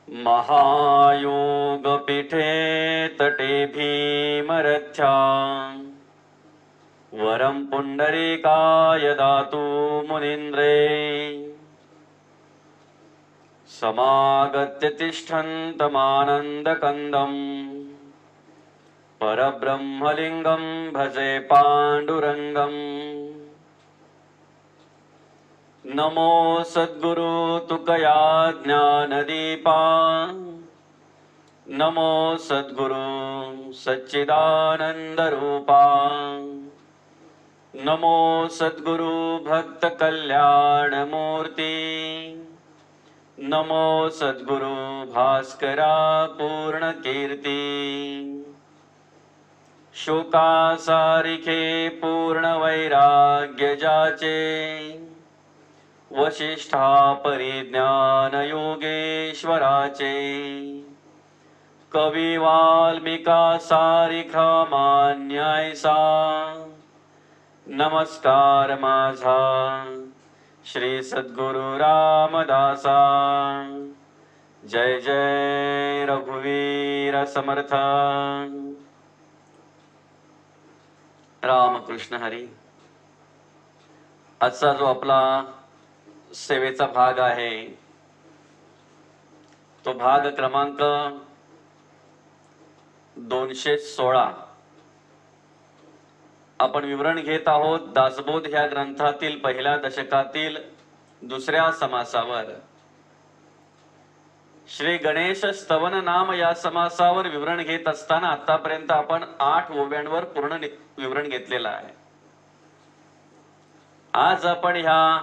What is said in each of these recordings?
महायोगपीठे तटे भीमरथ्या वरं पुंडरीकाय दातु मुनीन्द्रे समागत्य तिष्ठन्तमानन्दकन्दम् परब्रह्मलिङ्गं भजे पाण्डुरङ्गम्। नमो सद्गुरु तुकया ज्ञानदीपा नमो सद्गुरु सच्चिदानन्दरूपा नमो सद्गुरु भक्त कल्याणमूर्ति नमो सद्गुरु भास्करा पूर्णकीर्ति शोकासारिखे पूर्णवैराग्य जाचे वशिष्ठा परिज्ञान योगेश्वराचे कवी वाल्मिका सारिखा मान्यायसा नमस्कार माझा श्री सद्गुरु रामदासा। जय जय रघुवीर समर्थ। रामकृष्ण हरी। आजचा जो आपला सेवेचा भाग आहे तो भाग क्रमांक 216 आपण विवरण घेत आहोत दासबोध ह्या ग्रंथातील पहिल्या दशकातील दुसऱ्या समासावर। श्री गणेश स्तवन नाम या समासावर विवरण घेत असताना आतापर्यंत आपण 8 ओव्यांवर पूर्ण विवरण घेतलेलं आहे। आज आपण ह्या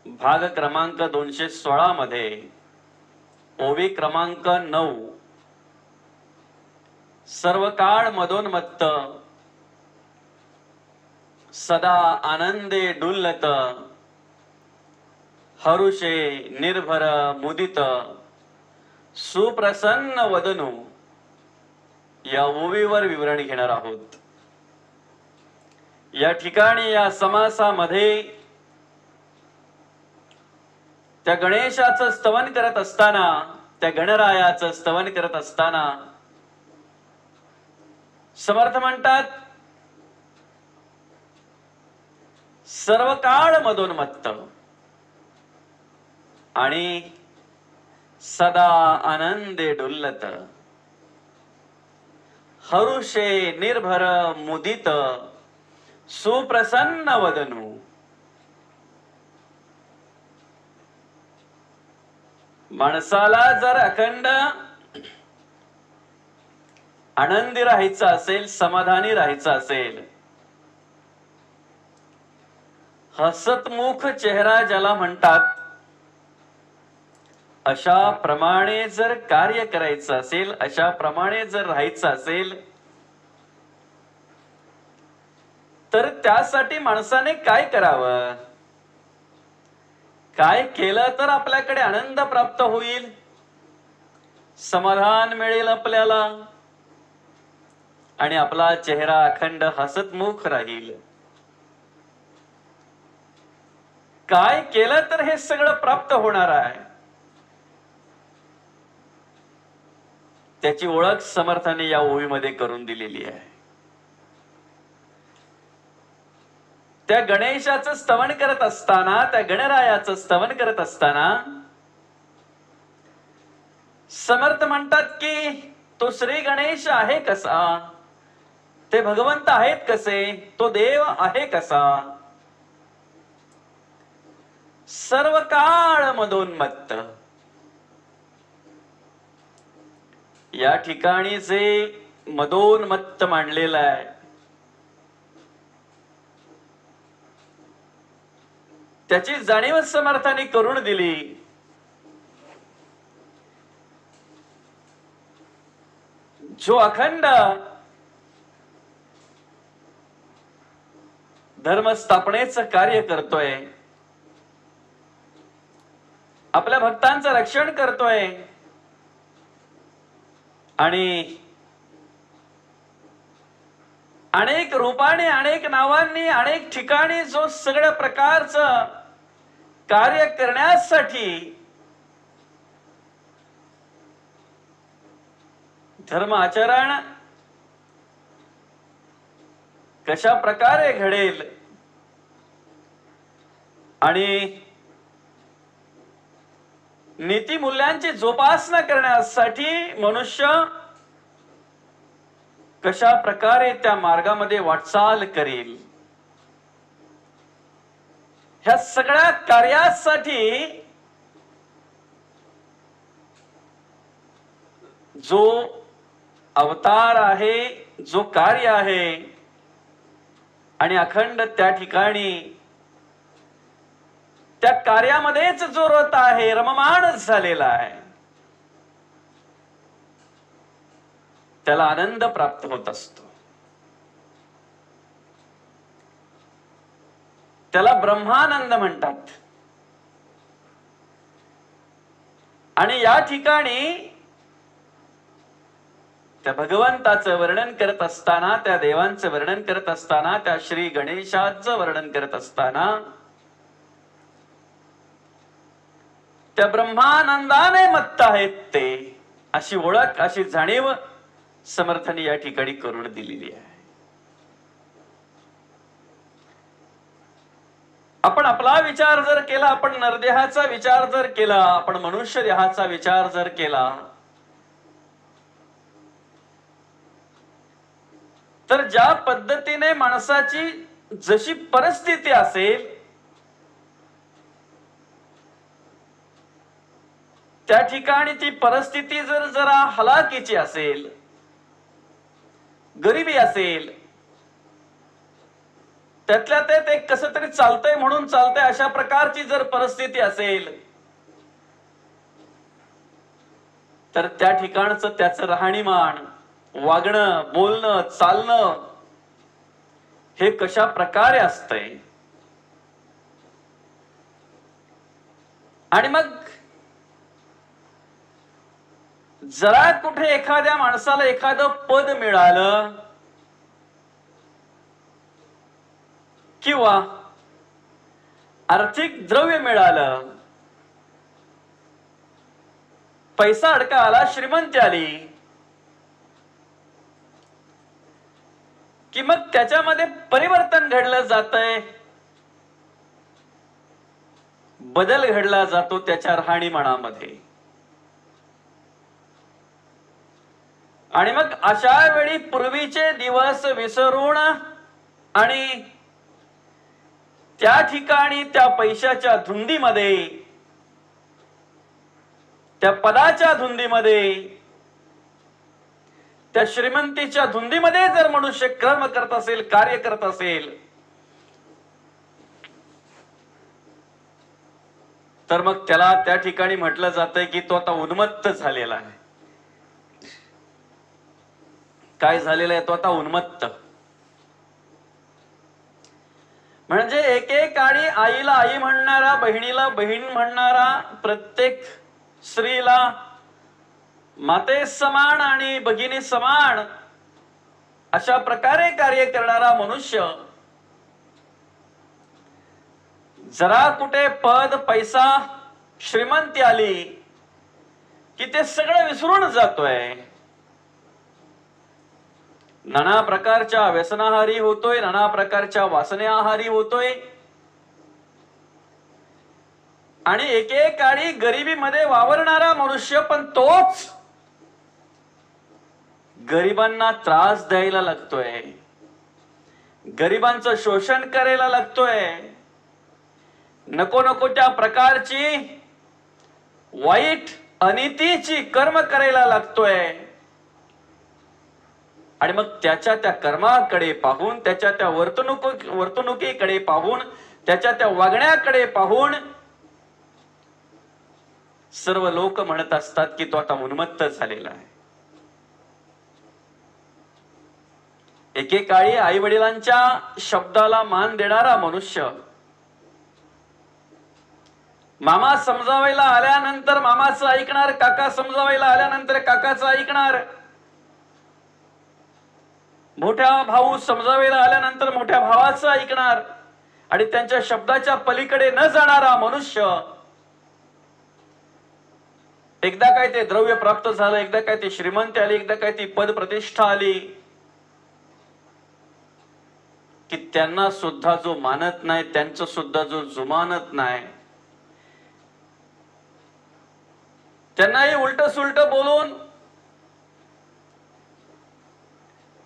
भाग क्रमांक 216 मध्ये ओवी क्रमांक 9 सर्व काळ मदोन्मत्त सदा आनंदे डुल्लत हरुषे निर्भर मुदित सुप्रसन्न वदनु या ओवीवर विवरण घेणार आहोत। या ठिकाणी या समासामध्ये त्या गणेशाचं स्तवन करत असताना त्या गणरायाचं स्तवन करत असताना समर्थ म्हणतात सर्व काळ मदोन्मत्त आणि सदा आनंदे डुल्लत हरुषे निर्भर मुदित सुप्रसन्न वदनु। माणसाला जर अखंड आनंदी राहायचं असेल समाधानी राहायचं असेल हसतमुख चेहरा ज्याला म्हणतात अशा प्रमाणे जर कार्य करायचं असेल अशा प्रमाणे जर राहायचं असेल तर त्यासाठी माणसाने काय करावं काय केलं तर आपल्याकडे आनंद प्राप्त होईल समाधान मिळेल आपल्याला आणि आपला चेहरा अखंड हसतमुख राहील। काय केलं तर हे सगळं प्राप्त होणार आहे त्याची ओळख समर्थाने या ओवीमध्ये करून दिलेली आहे। त्या गणेशाचं स्तवन करत असताना त्या गणरायाचं स्तवन करत असताना समर्थ म्हणतात की तो श्री गणेश आहे कसा ते भगवंत आहेत कसे तो देव आहे कसा सर्व काळ मदोन्मत्त। या ठिकाणी जे मदोन्मत्त मांडलेलं आहे त्याची जाणीव समर्थाने करून दिली। जो अखंड धर्मस्थापनेचं कार्य करतोय आपल्या भक्तांचं रक्षण करतोय आणि अनेक रूपाने अनेक नावांनी अनेक ठिकाणी जो सगळ्या प्रकारचं कार्य करण्यासाठी धर्म आचरण कशा प्रकारे घडेल आणि नीती मूल्यांची जोपासना करण्यासाठी मनुष्य कशा प्रकारे त्या मार्गामध्ये वाटचाल करेल, ह्या सगळ्या कार्यासाठी जो अवतार आहे, जो कार्य आहे आणि अखंड त्या ठिकाणी त्या कार्यामध्येच जो रत आहे, रममाण झालेला आहे, त्याला आनंद प्राप्त होत असतो. त्याला ब्रह्मानंद म्हणतात. आणि या ठिकाणी त्या भगवंताचं वर्णन करत असताना, त्या देवांचं वर्णन करत असताना, त्या श्री गणेशाचं वर्णन करत असताना त्या ब्रह्मानंदाने मत्त आहेत ते, अशी ओळख, अशी जाणीव समर्थांनी या ठिकाणी करून दिलेली आहे. आपण आपला विचार जर केला, आपण नरदेहाचा विचार जर केला, आपण मनुष्य देहाचा विचार जर केला, तर ज्या पद्धतीने माणसाची जशी परिस्थिती असेल त्या ठिकाणी ती परिस्थिती जर जरा हलाखीची असेल, गरिबी असेल, त्यातल्या त्यात एक कसं तरी चालतंय म्हणून चालतंय अशा प्रकारची जर परिस्थिती असेल, तर त्या ठिकाणचं त्याचं राहणीमान, वागणं, बोलणं, चालणं हे कशा प्रकारे असतंय. आणि मग जरा कुठे एखाद्या माणसाला एखादं पद मिळालं किंवा आर्थिक द्रव्य मिळालं, पैसा अडका आला, श्रीमंती आली, कि मग त्याच्यामध्ये परिवर्तन घडलं जातंय, बदल घडला जातो त्याच्या राहणीमानामध्ये. आणि मग अशा वेळी पूर्वीचे दिवस विसरून आणि त्या ठिकाणी त्या पैशाच्या धुंदीमध्ये, त्या पदाच्या धुंदीमध्ये, त्या श्रीमंतीच्या धुंदीमध्ये जर मनुष्य कर्म करत असेल, कार्य करत असेल, तर मग त्याला त्या ठिकाणी म्हटलं जातंय की तो आता उन्मत्त झालेला आहे. काय झालेलं आहे? तो आता उन्मत्त. म्हणजे एकेकाळी आईला आई म्हणणारा, बहिणीला बहीण म्हणणारा, प्रत्येक स्त्रीला माते समान आणि भगिनी समान अशा प्रकारे कार्य करणारा मनुष्य जरा कुठे पद, पैसा, श्रीमंती आली की ते सगळं विसरून जातोय. नाना प्रकारच्या व्यसनाहारी होतोय, नाना प्रकारच्या वासनेआहारी होतोय आणि एकेकाळी गरिबीमध्ये वावरणारा मनुष्य पण तोच गरिबांना त्रास द्यायला लागतोय, गरिबांचं शोषण करायला लागतोय, नको नको त्या प्रकारची वाईट अनितीची कर्म करायला लागतोय. आणि मग त्याच्या त्या कर्माकडे पाहून, त्याच्या त्या वर्तणुकीकडे पाहून, त्याच्या त्या वागण्याकडे पाहून सर्व लोक म्हणत असतात की तो आता उन्मत्त झालेला आहे. एकेकाळी आई वडिलांच्या शब्दाला मान देणारा मनुष्य मामा समजावायला आल्यानंतर मामाचं ऐकणार, काका समजावायला आल्यानंतर काकाचं ऐकणार, मोठ्या भाऊ समजावायला आल्यानंतर मोठ्या भावाचं ऐकणार आणि त्यांच्या शब्दाच्या पलीकडे न जाणारा मनुष्य एकदा काय ते द्रव्य प्राप्त झालं, एकदा काय ते श्रीमंत आली, एकदा काय ती पद प्रतिष्ठा आली, की त्यांना सुद्धा जो मानत नाही, त्यांचं सुद्धा जो जुमानत नाही, त्यांनाही उलट सुलट बोलून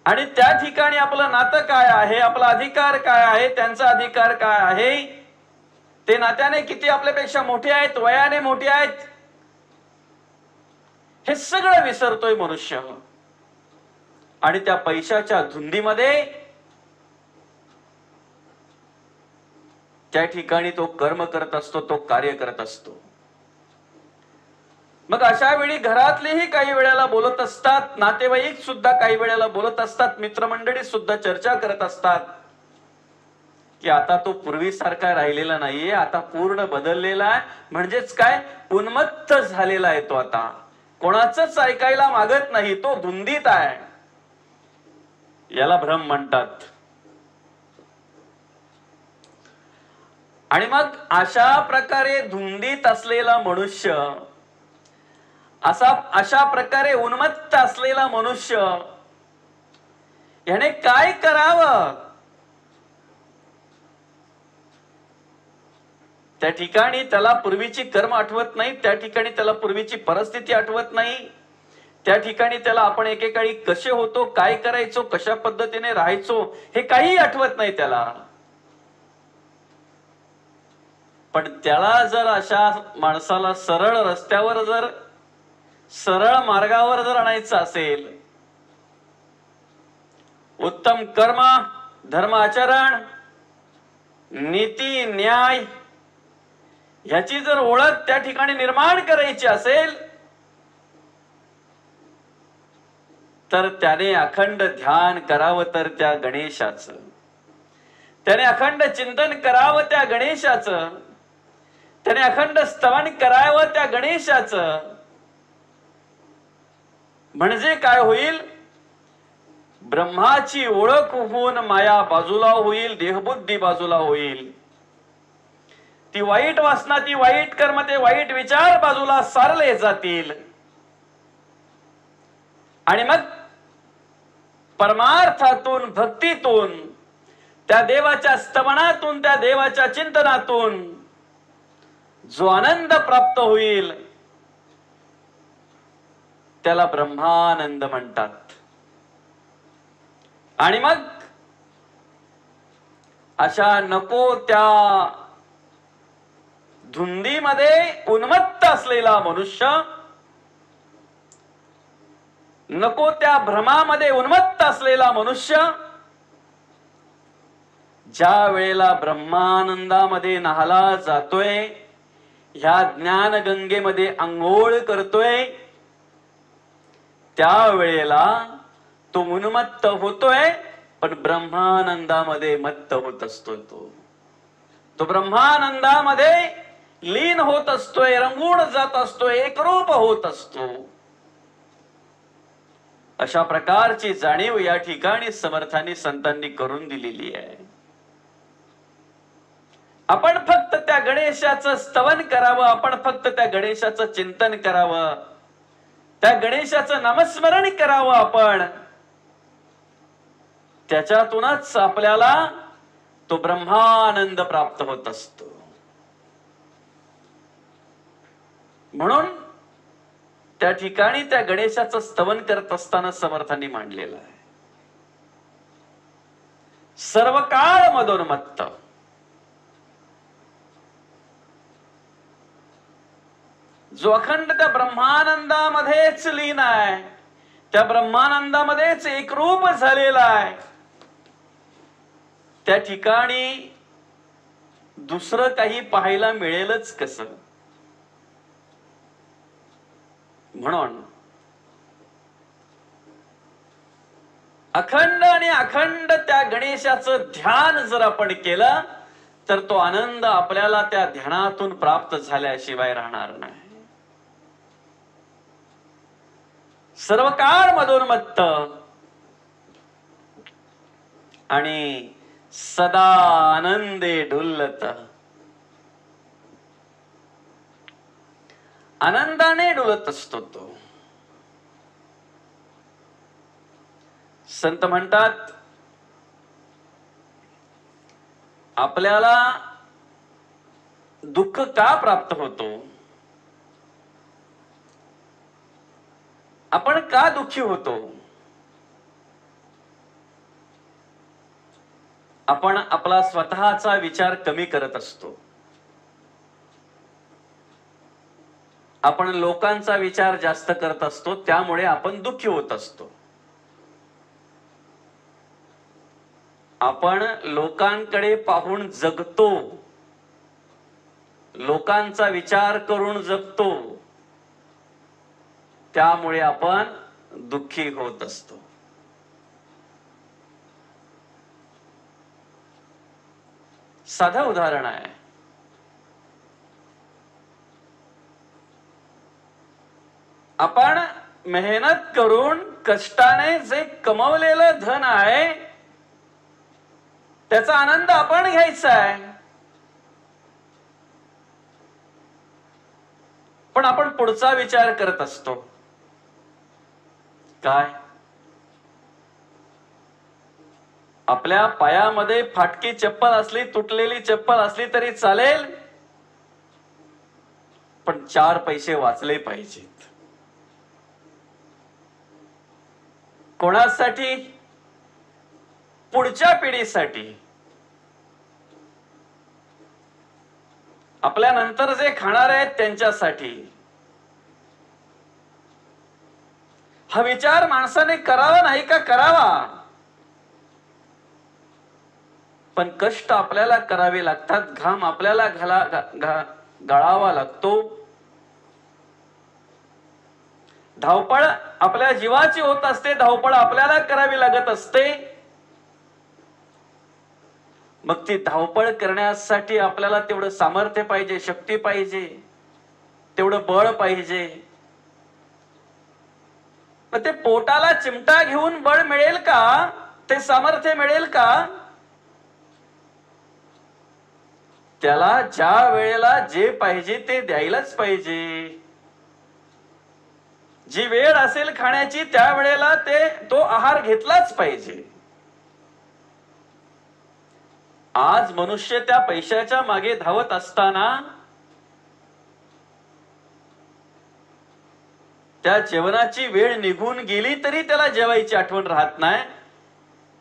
आणि त्या ठिकाणी आपलं नातं काय आहे, आपला अधिकार काय आहे, त्यांचा अधिकार काय आहे, ते नात्याने किती आपल्यापेक्षा मोठे आहेत, वयाने मोठे आहेत, हे सगळं विसरतोय मनुष्य. आणि त्या पैशाच्या धुंदीमध्ये त्या ठिकाणी तो कर्म करत असतो, तो कार्य करत असतो. मग अशा वेळी घरातलेही काही वेळेला बोलत असतात, नातेवाईक सुद्धा काही वेळेला बोलत असतात, मित्रमंडळी सुद्धा चर्चा करत असतात की आता तो पूर्वीसारखा राहिलेला नाहीये, आता पूर्ण बदललेला आहे. म्हणजेच काय, उन्मत्त झालेला आहे तो. आता कोणाचंच ऐकायला मागत नाही, तो धुंदीत आहे. याला भ्रम म्हणतात. आणि मग अशा प्रकारे धुंदीत असलेला मनुष्य, अशा प्रकारे उन्मत्त असलेला मनुष्य याने काय करावं? त्या ठिकाणी त्याला पूर्वीची कर्म आठवत नाही, त्या ठिकाणी त्याला पूर्वीची परिस्थिती आठवत नाही, त्या ठिकाणी त्याला आपण एकेकाळी कसे होतो, काय करायचो, कशा पद्धतीने राहायचो, हे काही आठवत नाही त्याला. पण त्याला जर अशा माणसाला सरळ रस्त्यावर, जर सरळ मार्गावर जर आणायचं असेल, उत्तम कर्म, धर्म आचरण, नीती न्याय ह्याची जर ओळख त्या ठिकाणी निर्माण करायची असेल, तर त्याने अखंड ध्यान करावं तर त्या गणेशाचं, त्याने अखंड चिंतन करावं त्या गणेशाचं, त्याने अखंड स्तवन करावं त्या गणेशाचं. म्हणजे काय होईल? ब्रह्माची ओळख होऊन माया बाजूला होईल, देहबुद्धी बाजूला होईल. ती वाईट वासना, ती वाईट कर्म, ते वाईट विचार बाजूला सारले जातील. आणि मग परमार्थातून, भक्तीतून, त्या देवाच्या स्तवनातून, त्या देवाच्या चिंतनातून जो आनंद प्राप्त होईल त्याला ब्रह्मानंद म्हणतात. आणि मग अशा नको त्या धुंदीमध्ये उन्मत्त असलेला मनुष्य, नको त्या भ्रमामध्ये उन्मत्त असलेला मनुष्य ज्या वेळेला ब्रह्मानंदामध्ये न्हाला जातोय, ह्या ज्ञानगंगेमध्ये अंघोळ करतोय, त्या वेळेला तो उन्मत्त होतोय, पण ब्रह्मानंदामध्ये मत्त होत असतो. तो ब्रह्मानंदामध्ये लीन होत असतोय, रंगून जात असतोय, एकरूप होत असतो. अशा प्रकारची जाणीव या ठिकाणी समर्थांनी, संतांनी करून दिलेली आहे. आपण फक्त त्या गणेशाचं स्तवन करावं, आपण फक्त त्या गणेशाचं चिंतन करावं, त्या गणेशाचं नामस्मरण करावं. आपण त्याच्यातूनच आपल्याला तो ब्रह्मानंद प्राप्त होत असतो. म्हणून त्या ठिकाणी त्या गणेशाचं स्तवन करत असताना समर्थांनी मांडलेलं आहे, सर्व काळ मदोन्मत्त. जो अखंड त्या ब्रह्मानंदामध्येच लीन आहे, त्या ब्रह्मानंदामध्येच एकरूप झालेला आहे, त्या ठिकाणी दुसरं काही पाहायला मिळेलच कसं? म्हणून अखंड आणि अखंड त्या गणेशाचं ध्यान जर आपण केलं तर तो आनंद आपल्याला त्या ध्यानातून प्राप्त झाल्याशिवाय राहणार नाही. सर्व काळ मदोन्मत्त आणि सदा आनंदे डुल्लत. आनंदाने डुलत असतो तो. संत म्हणतात आपल्याला दुःख का प्राप्त होतो, आपण का दुःखी होतो, आपण आपला स्वतःचा विचार कमी करत असतो. आपण लोकांचा विचार जास्त करत असतो, त्यामुळे आपण दुःखी होत असतो. आपण लोकांकडे पाहून जगतो, लोकांचा विचार करून जगतो, त्यामुळे आपण दुःखी होत असतो. साधं उदाहरण आहे. आपण मेहनत करून कष्टाने जे कमवलेलं धन आहे त्याचा आनंद आपण घ्यायचा आहे, पण आपण पुढचा विचार करत असतो. काय? आपल्या पायामध्ये फाटकी चप्पल असली, तुटलेली चप्पल असली तरी चालेल, पण 4 पैसे वाचले पाहिजेत. कोणासाठी? पुढच्या पिढीसाठी. आपल्या नंतर जे खाणार आहेत त्यांच्यासाठी. हा विचार माणसाने करावा नाही का? करावा, पण कष्ट आपल्याला करावे लागतात, घाम आपल्याला गाळावा लागतो, धावपळ आपल्या जीवाची होत असते, धावपळ आपल्याला करावी लागत असते. मग ती धावपळ करण्यासाठी आपल्याला तेवढं सामर्थ्य पाहिजे, शक्ती पाहिजे, तेवढं बळ पाहिजे. मग ते पोटाला चिमटा घेऊन बळ मिळेल का? ते सामर्थ्य मिळेल का? त्याला ज्या वेळेला जे पाहिजे ते द्यायलाच पाहिजे. जी वेळ असेल खाण्याची त्या वेळेला तो आहार घेतलाच पाहिजे. आज मनुष्य त्या पैशाच्या मागे धावत असताना त्या जेवणाची वेळ निघून गेली तरी त्याला जेवायची आठवण राहत नाही.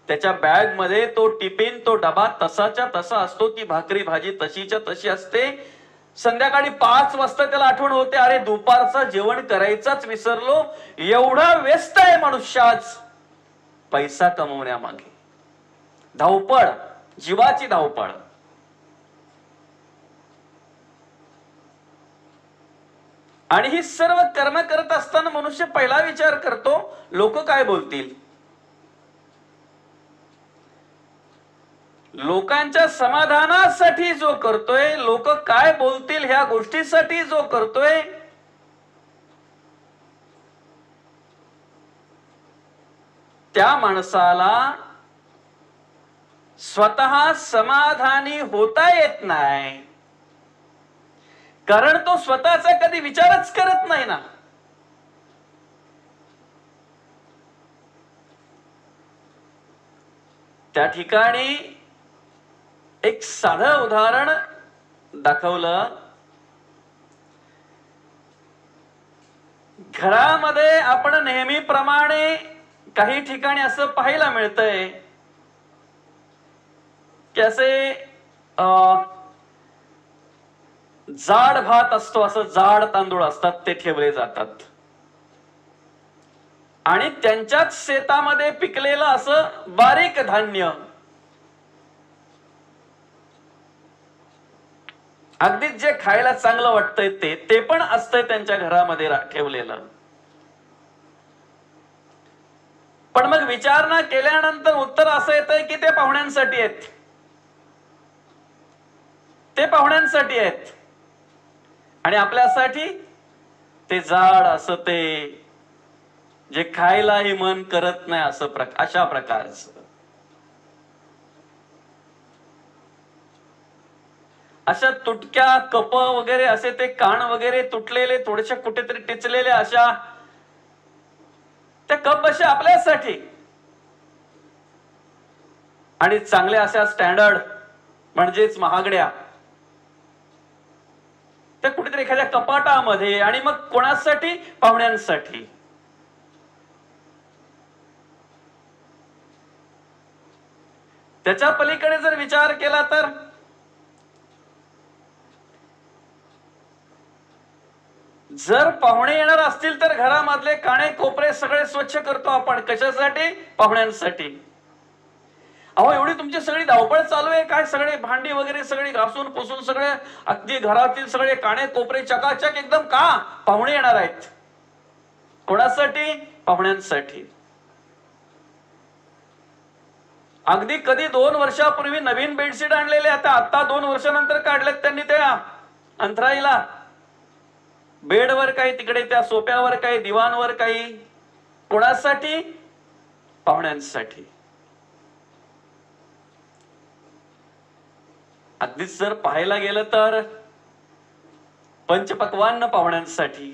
त्याच्या बॅग मध्ये तो टिफिन, तो डबा तसाच्या तसा असतो, ती भाकरी भाजी तशीच्या तशी असते. संध्याकाळी 5 वाजता त्याला आठवण होते, अरे दुपारचं जेवण करायचंच विसरलो. एवढा व्यस्त आहे मनुष्य आज पैसा कमवण्यामागे. धावपळ, जीवाची धावपळ. आणि ही सर्व कर्म करत असताना मनुष्य पहिला विचार करतो, लोक काय बोलतील, लोकांच्या समाधानासाठी जो करतोय, लोक काय बोलतील ह्या गोष्टीसाठी जो करतोय, त्या माणसाला स्वतः समाधानी होता येत नाही, कारण तो स्वतःचा कधी विचारच करत नाही ना. त्या ठिकाणी एक साधं उदाहरण दाखवलं. घरामध्ये आपण नेहमीप्रमाणे काही ठिकाणी असं पाहायला मिळतंय की असे जाड भात असतो, असं जाड तांदूळ असतात, ते ठेवले जातात आणि त्यांच्याच शेतामध्ये पिकलेलं असं बारीक धान्य, अगदीच जे खायला चांगलं वाटतंय ते पण असतंय त्यांच्या घरामध्ये ठेवलेलं. पण मग विचारणा केल्यानंतर उत्तर असं येतंय की ते पाहुण्यांसाठी आहेत, ते पाहुण्यांसाठी आहेत, आणि आपल्यासाठी ते जाड असं, ते जे खायलाही मन करत नाही असं अशा प्रकारचं. अशा तुटक्या कप वगैरे असे ते कान वगैरे तुटलेले थोडेसे कुठेतरी टिचलेले अशा त्या कप अशा आपल्यासाठी आणि चांगल्या अशा स्टँडर्ड म्हणजेच महागड्या त्या कुठेतरी एखाद्या कपाटामध्ये आणि मग कोणासाठी पाहुण्यांसाठी त्याच्या पलीकडे जर विचार केला तर जर पाहुणे येणार असतील तर घरामधले काणे कोपरे सगळे स्वच्छ करतो आपण कशासाठी पाहुण्यांसाठी अहो एवढी तुमची सगळी धावपळ चालू आहे काय सगळे भांडी वगैरे सगळी घासून पुसून सगळे अगदी घरातील सगळे काणे कोपरे चकाचक एकदम का पाहुणे येणार आहेत कोणासाठी पाहुण्यांसाठी अगदी कधी 2 वर्षापूर्वी नवीन बेडशीट आणलेले आता 2 वर्षानंतर काढलेत त्यांनी त्या अंतराईला बेडवर काही तिकडे त्या सोप्यावर काही दिवाणवर काही कोणासाठी पाहुण्यांसाठी अगदीच जर पाहायला गेलं तर पंचपक्वान्न पाहुण्यांसाठी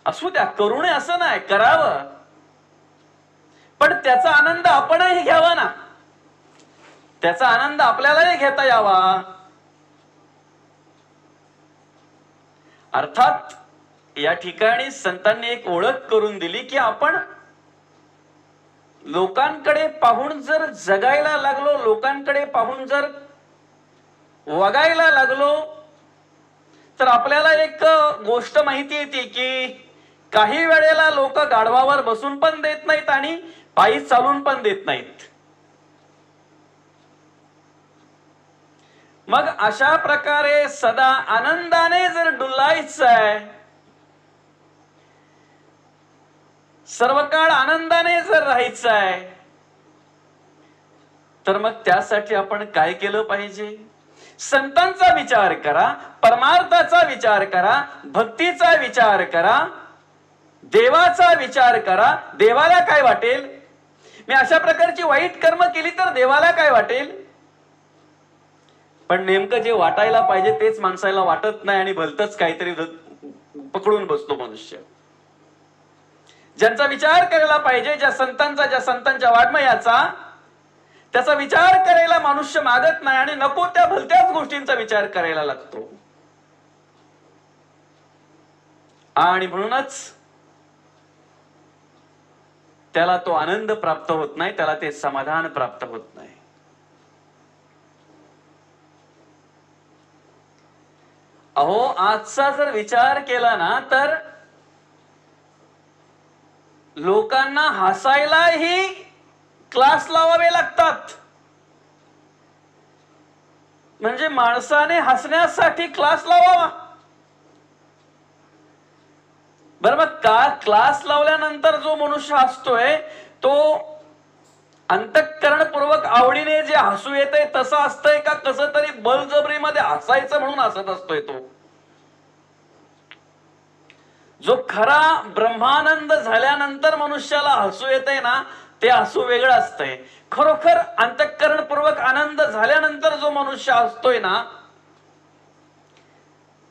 असू द्या करू नये असं नाही करावं पण त्याचा आनंद आपणही घ्यावा ना त्याचा आनंद आपल्यालाही घेता यावा अर्थात या ठिकाणी संतांनी एक ओळख करून दिली की आपण लोकांकडे पाहून जर जगायला लागलो लोकांकडे पाहून जर वागायला लागलो तर आपल्याला एक गोष्ट माहिती येते की काही वेळेला लोक गाढवावर बसून पण देत नाहीत आणि पायी चालून पण देत नाहीत मग अशा प्रकारे सदा आनंदाने जर डुलायचं आहे सर्व काळ आनंदाने जर राहायचं आहे तर मग त्यासाठी आपण काय केलं पाहिजे संतांचा विचार करा परमार्थाचा विचार करा भक्तीचा विचार करा देवाचा विचार करा देवाला काय वाटेल मी अशा प्रकारची वाईट कर्म केली तर देवाला काय वाटेल पण नेमकं जे वाटायला पाहिजे तेच माणसाला वाटत नाही आणि भलतच काहीतरी पकडून बसतो मनुष्य ज्यांचा विचार करायला पाहिजे ज्या संतांच्या वाङ्मयाचा त्याचा विचार करायला मनुष्य मागत नाही आणि नको त्या भलत्याच गोष्टींचा विचार करायला लागतो आणि म्हणूनच त्याला तो आनंद प्राप्त होत नाही त्याला ते समाधान प्राप्त होत नाही अहो आजचा जर विचार केला ना तर लोकांना हसायलाही क्लास लावावे लागतात म्हणजे माणसाने हसण्यासाठी क्लास लावावा बरं मग का क्लास लावल्यानंतर जो मनुष्य हसतोय तो अंतःकरणपूर्वक आवडीने जे हसू येतंय तसं असतंय का कसं तरी बळजबरीमध्ये हसायचं म्हणून हसत असतोय तो जो खरा ब्रह्मानंद झाल्यानंतर मनुष्याला हसू येतंय ना ते हसू वेगळं असतंय खरोखर अंतःकरणपूर्वक आनंद झाल्यानंतर जो मनुष्य हसतोय ना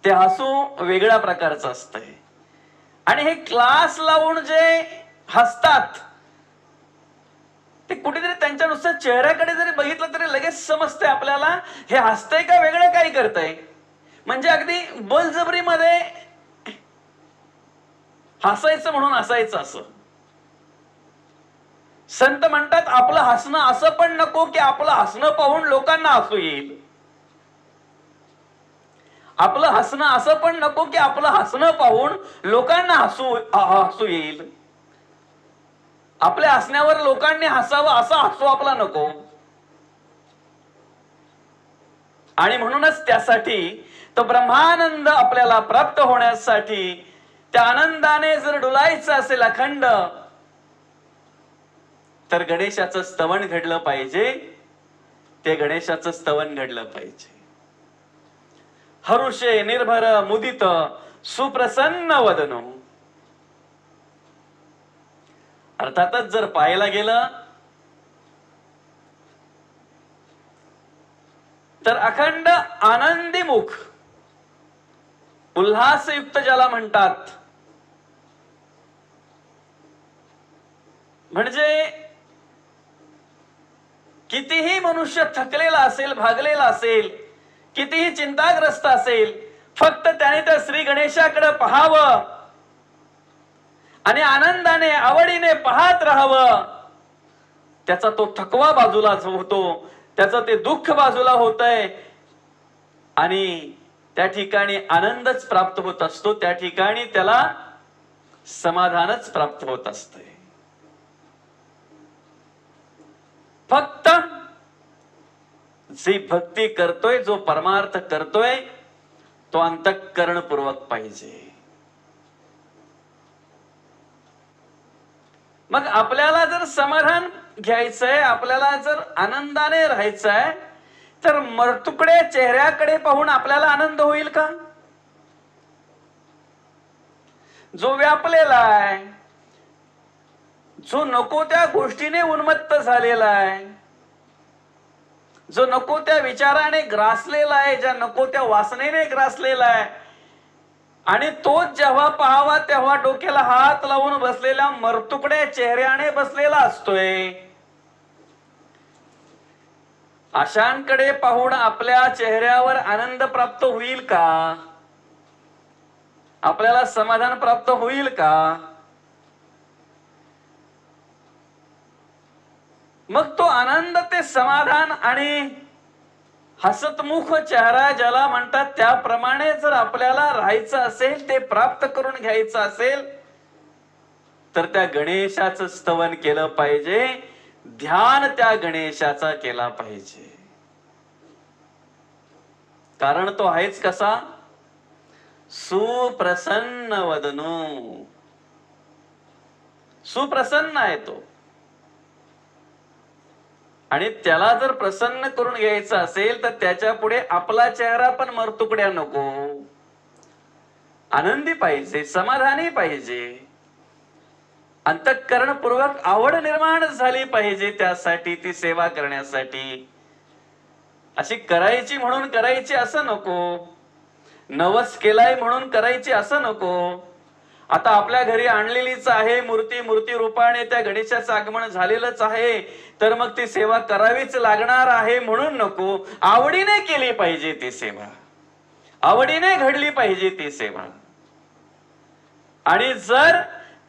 ते हसू वेगळ्या प्रकारचं असतंय आणि हे क्लास लावून जे हसतात ते कुठेतरी त्यांच्या नुसत्या चेहऱ्याकडे जरी बघितलं तरी लगेच समजतंय आपल्याला हे हसतंय का वेगळं काय करतंय म्हणजे अगदी बळजबरीमध्ये हसायचं म्हणून हसायचं असं संत म्हणतात आपलं हसणं असं पण नको की आपलं हसणं पाहून लोकांना हसू येईल आपलं हसणं असं पण नको की आपलं हसणं पाहून लोकांना हसू येईल आपल्या हसण्यावर लोकांनी हसावं असं हसू आपला नको आणि म्हणूनच त्यासाठी तो ब्रह्मानंद आपल्याला प्राप्त होण्यासाठी त्या आनंदाने जर डुलायचं असेल अखंड तर गणेशाचं स्तवन घडलं पाहिजे ते गणेशाचं स्तवन घडलं पाहिजे हरुषे निर्भर मुदित सुप्रसन्न वदनो अर्थातच जर पाहायला गेलं तर अखंड आनंदी मुख, उल्हासयुक्त ज्याला म्हणतात, म्हणजे कितीही मनुष्य थकलेला असेल, भागलेला असेल, कितीही चिंताग्रस्त असेल, फक्त त्याने त्या श्री गणेशाकडे पाहावं आणि आनंदाने आवडीने पाहत राहावं. त्याचा तो थकवा बाजूला होतो, त्याचं ते दुःख बाजूला होतंय आणि त्या ठिकाणी आनंदच प्राप्त होत असतो. त्या ठिकाणी त्याला समाधानच प्राप्त होत असते. फक्त जी भक्ती करतोय, जो परमार्थ करतोय, तो अंतःकरणपूर्वक पाहिजे. मग आपल्याला जर समाधान घ्यायचंय, आपल्याला जर आनंदाने राहायचंय, तर मरतुकड्या चेहऱ्याकडे पाहून आपल्याला आनंद होईल का? जो व्यापलेला आहे, जो नको त्या गोष्टीने उन्मत्त झालेला आहे, जो नको त्या विचाराने ग्रासलेला आहे, ज्या नको त्या वासनेने ग्रासलेला आहे, आणि तोच जेव्हा पाहावा तेव्हा डोक्याला हात लावून बसलेल्या मरतुकड्या चेहऱ्याने बसलेला असतोय. अशांकडे पाहून आपल्या चेहऱ्यावर आनंद प्राप्त होईल का? आपल्याला समाधान प्राप्त होईल का? मग तो आनंद, ते समाधान आणि हसतमुख चेहरा ज्याला म्हणतात, त्याप्रमाणे जर आपल्याला राहायचं असेल, ते प्राप्त करून घ्यायचं असेल, तर त्या गणेशाचं स्तवन केलं पाहिजे, ध्यान त्या गणेशाचा केला पाहिजे. कारण तो आहेच कसा? सुप्रसन्न वदनू. सुप्रसन्न आहे तो, आणि त्याला जर प्रसन्न करून घ्यायचं असेल तर त्याच्या पुढे आपला चेहरा पण मरतुकड्या नको, आनंदी पाहिजे, समाधानी पाहिजे, अंतःकरणपूर्वक आवड निर्माण झाली पाहिजे. त्यासाठी, ती सेवा करण्यासाठी. अशी करायची म्हणून करायची असं नको, नवस केलाय म्हणून करायची असं नको. आता आपल्या घरी आणलेलीच आहे मूर्ती, मूर्ती रूपाने त्या गणेशाचं आगमन झालेलंच आहे, तर मग ती सेवा करावीच लागणार आहे म्हणून नको. आवडीने केली पाहिजे ती सेवा, आवडीने घडली पाहिजे ती सेवा. आणि जर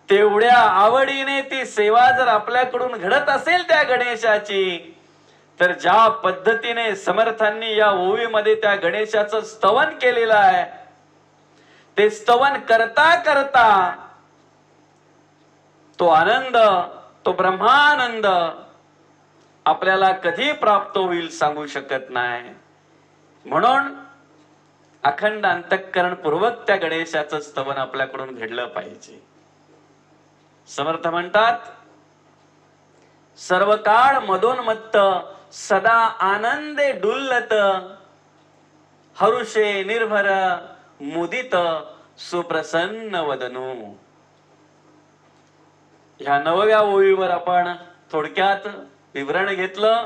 तेवढ्या आवडीने ती सेवा जर आपल्याकडून घडत असेल त्या गणेशाची, तर ज्या पद्धतीने समर्थांनी या ओवीमध्ये त्या गणेशाचं स्तवन केलेलं आहे, ते स्तवन करता करता तो आनंद, तो ब्रह्मानंद आपल्याला कधी प्राप्त होईल सांगू शकत नाही. म्हणून अखंड अंतःकरणपूर्वक त्या गणेशाचं स्तवन आपल्याकडून घडलं पाहिजे. समर्थ म्हणतात, सर्व काळ मदोन्मत्त सदा आनंदे डुल्लत, हरुषे निर्भर मुदित सुप्रसन्न वदनू. ह्या 9व्या ओळीवर आपण थोडक्यात विवरण घेतलं.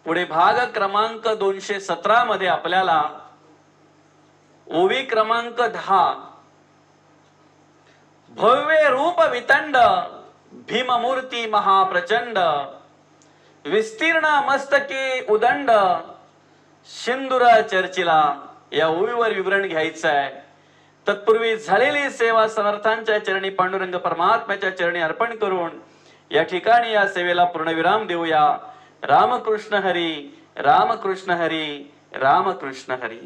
पुढे भाग क्रमांक 217 मध्ये आपल्याला ओवी क्रमांक 10, भव्य रूप वितंड भीममूर्ती महाप्रचंड, विस्तीर्ण मस्तके उदंड सिंदूर चर्चिला, या ओवीवर विवरण घ्यायचं आहे. तत्पूर्वी झालेली सेवा समर्थांच्या चरणी, पांडुरंग परमात्म्याच्या चरणी अर्पण करून या ठिकाणी या सेवेला पूर्णविराम देऊया. रामकृष्ण हरी, रामकृष्ण हरी, रामकृष्ण हरी.